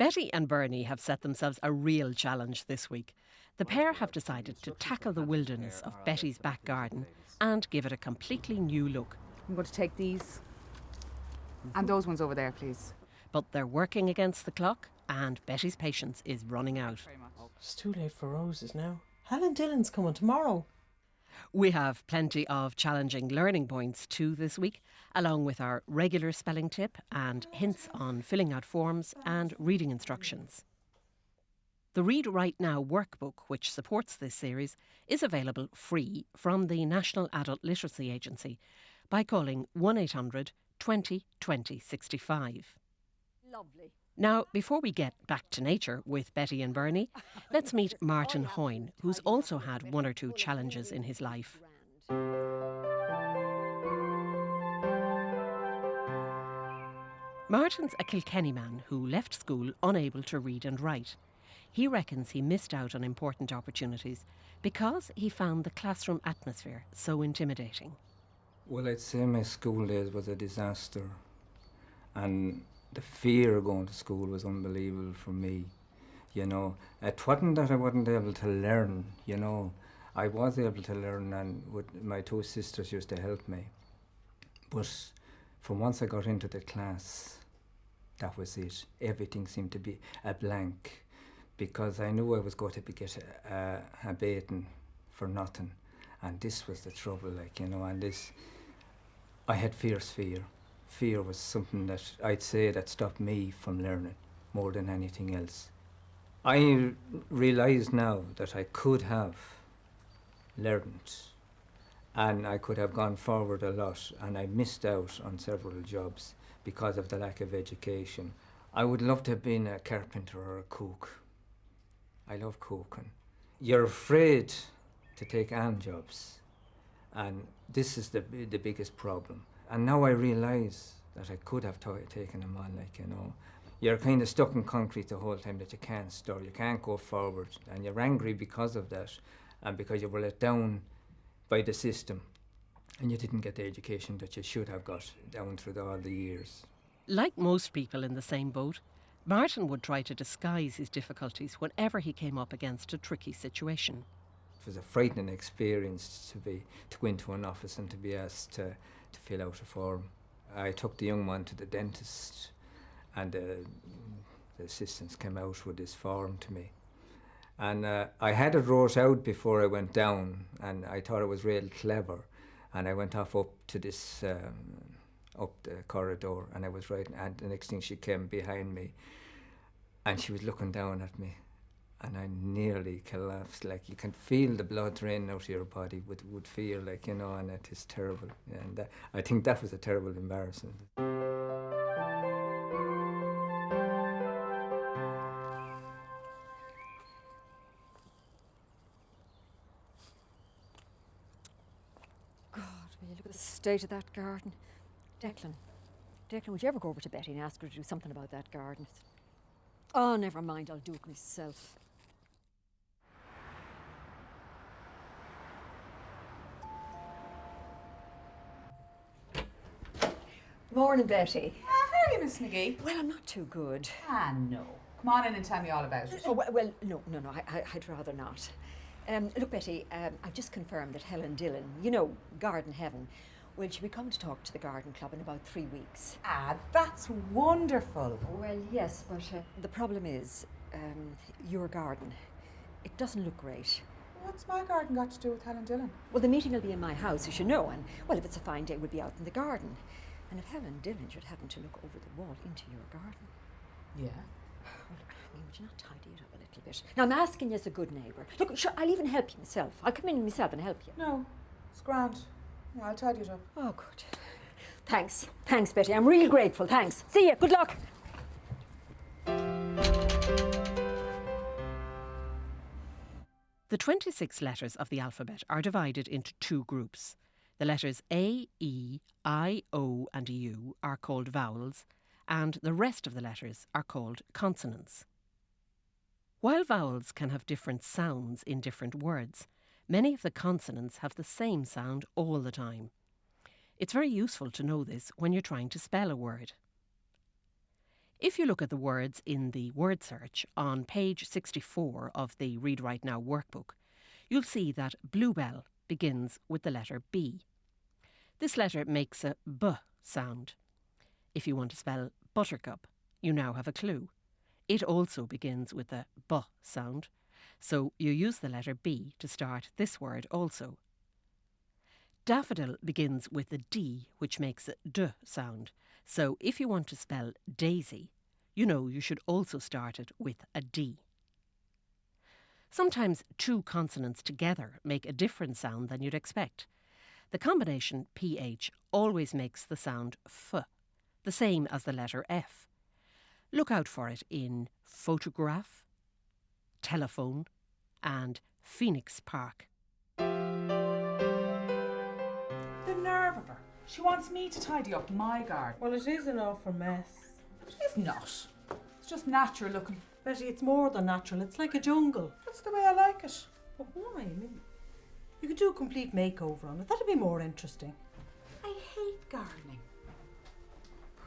Betty and Bernie have set themselves a real challenge this week. The pair have decided to tackle the wilderness of Betty's back garden and give it a completely new look. I'm going to take these and those ones over there, please. But they're working against the clock and Betty's patience is running out. It's too late for roses now. Helen Dillon's coming tomorrow. We have plenty of challenging learning points too this week, along with our regular spelling tip and hints on filling out forms and reading instructions. The Read Right Now workbook, which supports this series, is available free from the National Adult Literacy Agency by calling 1800 20 20 65. Lovely. Now, before we get back to nature with Betty and Bernie, let's meet Martin Hoyne, who's also had one or two challenges in his life. Martin's a Kilkenny man who left school unable to read and write. He reckons he missed out on important opportunities because he found the classroom atmosphere so intimidating. Well, I'd say my school days was a disaster, and the fear of going to school was unbelievable for me. You know, it wasn't that I wasn't able to learn, you know. I was able to learn, and my two sisters used to help me. But from once I got into the class, that was it. Everything seemed to be a blank, because I knew I was going to get a beating for nothing. And this was the trouble, like, you know, and this, I had fierce fear. Fear was something that I'd say that stopped me from learning more than anything else. I realise now that I could have learned and I could have gone forward a lot, and I missed out on several jobs because of the lack of education. I would love to have been a carpenter or a cook. I love cooking. You're afraid to take on jobs, and this is the biggest problem. And now I realise that I could have taken them on, like, you know. You're kind of stuck in concrete the whole time that you can't stir, you can't go forward, and you're angry because of that, and because you were let down by the system, and you didn't get the education that you should have got down through all the years. Like most people in the same boat, Martin would try to disguise his difficulties whenever he came up against a tricky situation. It was a frightening experience to go into an office and to be asked to fill out a form. I took the young man to the dentist, and the assistants came out with this form to me. And I had it wrote out before I went down, and I thought it was real clever. And I went off up to this, up the corridor, and I was writing, and the next thing she came behind me, and she was looking down at me. And I nearly collapsed, like you can feel the blood draining out of your body would feel, like, you know, and it is terrible. And I think that was a terrible embarrassment. God, will you look at the state of that garden? Declan, would you ever go over to Betty and ask her to do something about that garden? Oh, never mind, I'll do it myself. Morning, Betty. How are you, Miss McGee? Well, I'm not too good. No. Come on in and tell me all about it. Oh, well, no, I'd rather not. Look, Betty, I've just confirmed that Helen Dillon, you know, Garden Heaven, well, she'll be coming to talk to the garden club in about 3 weeks. That's wonderful. Well, yes, but the problem is, your garden, it doesn't look great. What's my garden got to do with Helen Dillon? Well, the meeting will be in my house, as you know, and, well, if it's a fine day, we'll be out in the garden. And if Helen Dillon should happen to look over the wall into your garden... Yeah? Well, I mean, would you not tidy it up a little bit? Now, I'm asking you as a good neighbour. Look, sure, I'll even help you myself. I'll come in myself and help you. No, it's grand. Yeah, I'll tidy it up. Oh, good. Thanks, Betty. I'm really grateful. Thanks. See you. Good luck. The 26 letters of the alphabet are divided into two groups. The letters A, E, I, O and U are called vowels, and the rest of the letters are called consonants. While vowels can have different sounds in different words, many of the consonants have the same sound all the time. It's very useful to know this when you're trying to spell a word. If you look at the words in the word search on page 64 of the Read Write Now workbook, you'll see that bluebell begins with the letter B. This letter makes a B sound. If you want to spell buttercup, you now have a clue. It also begins with a B sound, so you use the letter B to start this word also. Daffodil begins with a D, which makes a D sound, so if you want to spell daisy, you know you should also start it with a D. Sometimes two consonants together make a different sound than you'd expect. The combination PH always makes the sound F, the same as the letter F. Look out for it in photograph, telephone, and Phoenix Park. The nerve of her. She wants me to tidy up my garden. Well, it is an awful mess. It is not. It's just natural looking. Betty, it's more than natural. It's like a jungle. That's the way I like it. But why? I mean, you could do a complete makeover on it. That'd be more interesting. I hate gardening.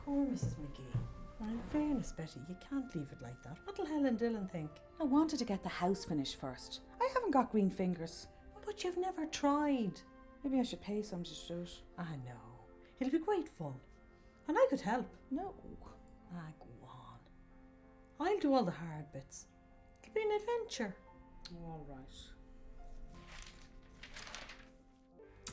Poor Mrs. McGee. And in fairness, Betty, you can't leave it like that. What'll Helen Dillon think? I wanted to get the house finished first. I haven't got green fingers. But you've never tried. Maybe I should pay somebody to do it. I know. It'll be great fun. And I could help. No. Go on. I'll do all the hard bits. It'll be an adventure. All right.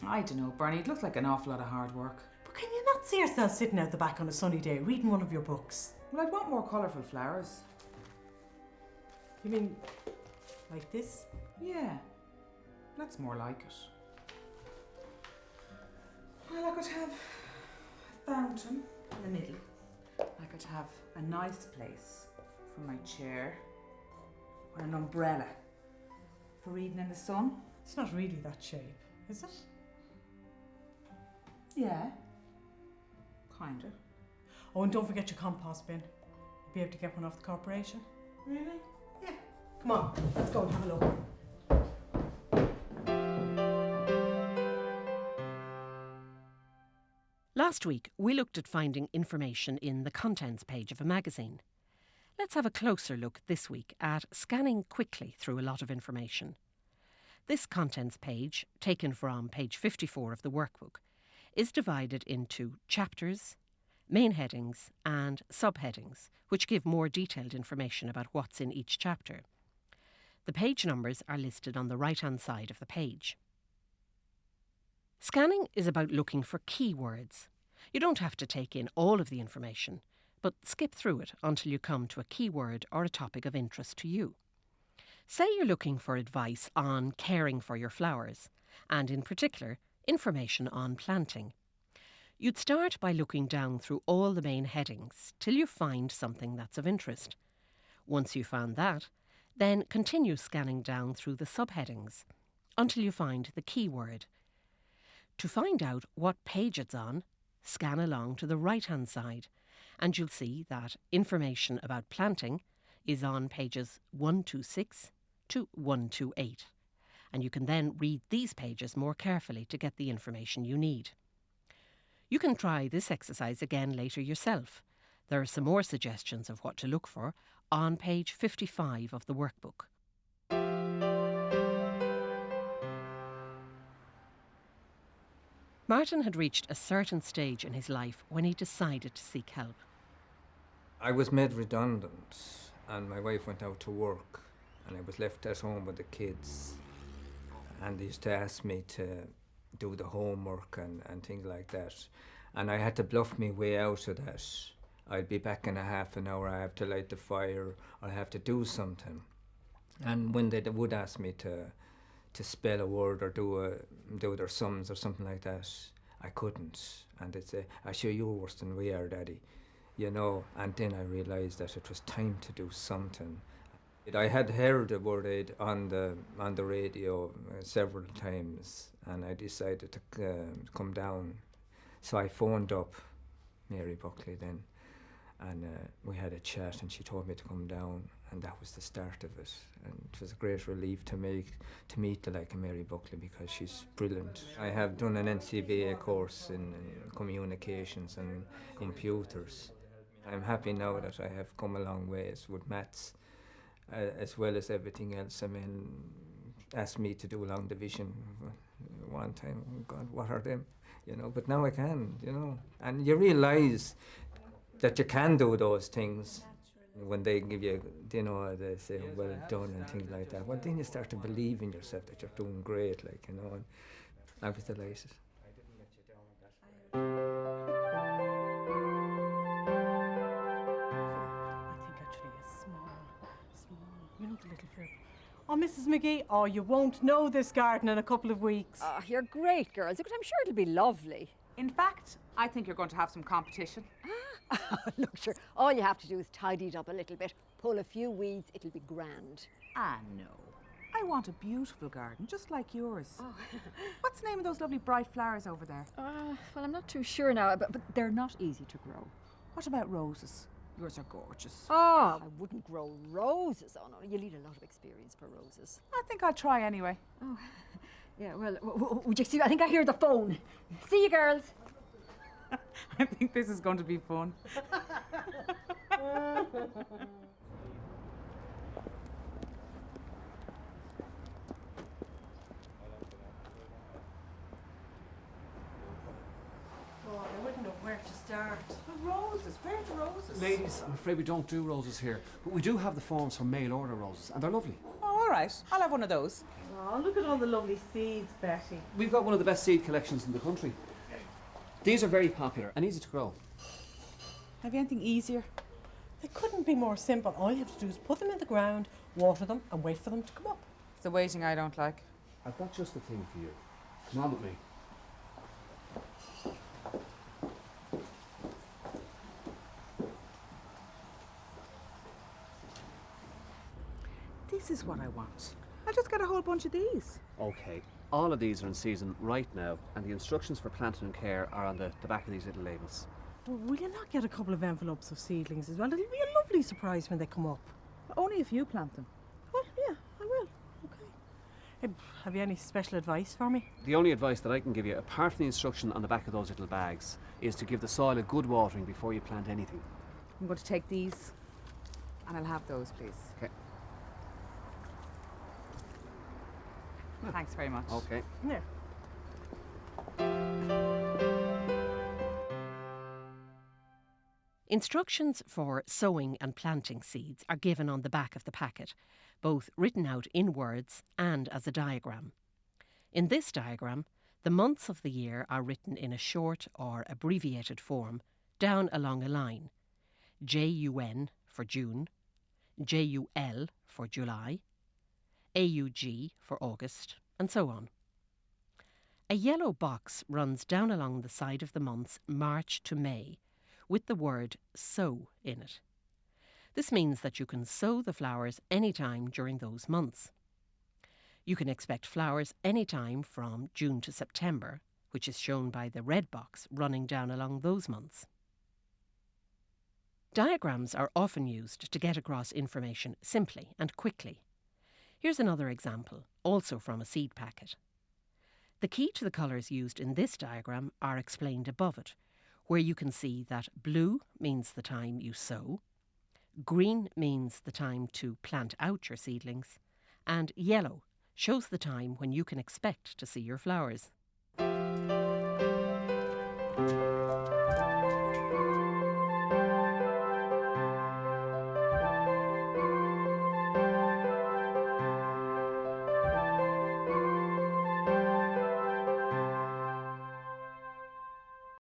I don't know, Bernie. It looks like an awful lot of hard work. But can you not see yourself sitting out the back on a sunny day reading one of your books? Well, I'd want more colourful flowers. You mean like this? Yeah. That's more like it. Well, I could have a fountain in the middle. I could have a nice place for my chair. Or an umbrella for reading in the sun. It's not really that shape, is it? Yeah. Kinda. Oh, and don't forget your compost bin. You'll be able to get one off the corporation. Really? Yeah. Come on, let's go and have a look. Last week, we looked at finding information in the contents page of a magazine. Let's have a closer look this week at scanning quickly through a lot of information. This contents page, taken from page 54 of the workbook, is divided into chapters, main headings and subheadings, which give more detailed information about what's in each chapter. The page numbers are listed on the right-hand side of the page. Scanning is about looking for keywords. You don't have to take in all of the information, but skip through it until you come to a keyword or a topic of interest to you. Say you're looking for advice on caring for your flowers, and in particular, information on planting. You'd start by looking down through all the main headings till you find something that's of interest. Once you found that, then continue scanning down through the subheadings until you find the keyword. To find out what page it's on, scan along to the right-hand side, and you'll see that information about planting is on pages 126 to 128. And you can then read these pages more carefully to get the information you need. You can try this exercise again later yourself. There are some more suggestions of what to look for on page 55 of the workbook. Martin had reached a certain stage in his life when he decided to seek help. I was made redundant and my wife went out to work and I was left at home with the kids. And they used to ask me to do the homework and things like that. And I had to bluff my way out of that. I'd be back in a half an hour, I have to light the fire, I have to do something. And when they would ask me to spell a word or do their sums or something like that, I couldn't. And they'd say, "I sure you're worse than we are, Daddy." You know, and then I realised that it was time to do something. I had heard the word aid on the radio several times, and I decided to come down. So I phoned up Mary Buckley then, and we had a chat, and she told me to come down, and that was the start of it. And it was a great relief to meet the like of Mary Buckley, because she's brilliant. I have done an NCBA course in communications and computers. I'm happy now that I have come a long ways with maths, as well as everything else. I mean, asked me to do long division one time. Oh God, what are them? You know, but now I can. You know, and you realise that you can do those things. When they give you, you know, they say, well done and things like that. Well, then you start to believe in yourself that you're doing great, like, you know, and I was delighted. I think actually a small, you know the little fruit. Oh, Mrs. McGee, oh, you won't know this garden in a couple of weeks. Ah, you're great, girls. Look, I'm sure it'll be lovely. In fact, I think you're going to have some competition. Look, sure, all you have to do is tidy it up a little bit, pull a few weeds, it'll be grand. Ah, no. I want a beautiful garden, just like yours. Oh. What's the name of those lovely bright flowers over there? Well, I'm not too sure now, but they're not easy to grow. What about roses? Yours are gorgeous. Oh, I wouldn't grow roses. Oh, no, you need a lot of experience for roses. I think I'll try anyway. Oh, yeah, well, would you see? I think I hear the phone. See you, girls. I think this is going to be fun. Oh, I wouldn't know where to start. The roses, where are the roses? Ladies, I'm afraid we don't do roses here, but we do have the forms for mail order roses, and they're lovely. Oh, all right. I'll have one of those. Oh, look at all the lovely seeds, Betty. We've got one of the best seed collections in the country. These are very popular and easy to grow. Have you anything easier? They couldn't be more simple. All you have to do is put them in the ground, water them, and wait for them to come up. It's the waiting I don't like. I've got just the thing for you. Come on with me. This is what I want. I'll just get a whole bunch of these. Okay. All of these are in season right now, and the instructions for planting and care are on the back of these little labels. Well, will you not get a couple of envelopes of seedlings as well? It'll be a lovely surprise when they come up. Only if you plant them. Well, yeah, I will. Okay. Have you any special advice for me? The only advice that I can give you, apart from the instruction on the back of those little bags, is to give the soil a good watering before you plant anything. I'm going to take these, and I'll have those, please. Okay. Thanks very much. Okay. Yeah. Instructions for sowing and planting seeds are given on the back of the packet, both written out in words and as a diagram. In this diagram, the months of the year are written in a short or abbreviated form down along a line. JUN for June, JUL for July, AUG for August, and so on. A yellow box runs down along the side of the months March to May, with the word sow in it. This means that you can sow the flowers any time during those months. You can expect flowers any time from June to September, which is shown by the red box running down along those months. Diagrams are often used to get across information simply and quickly. Here's another example, also from a seed packet. The key to the colours used in this diagram are explained above it, where you can see that blue means the time you sow, green means the time to plant out your seedlings, and yellow shows the time when you can expect to see your flowers.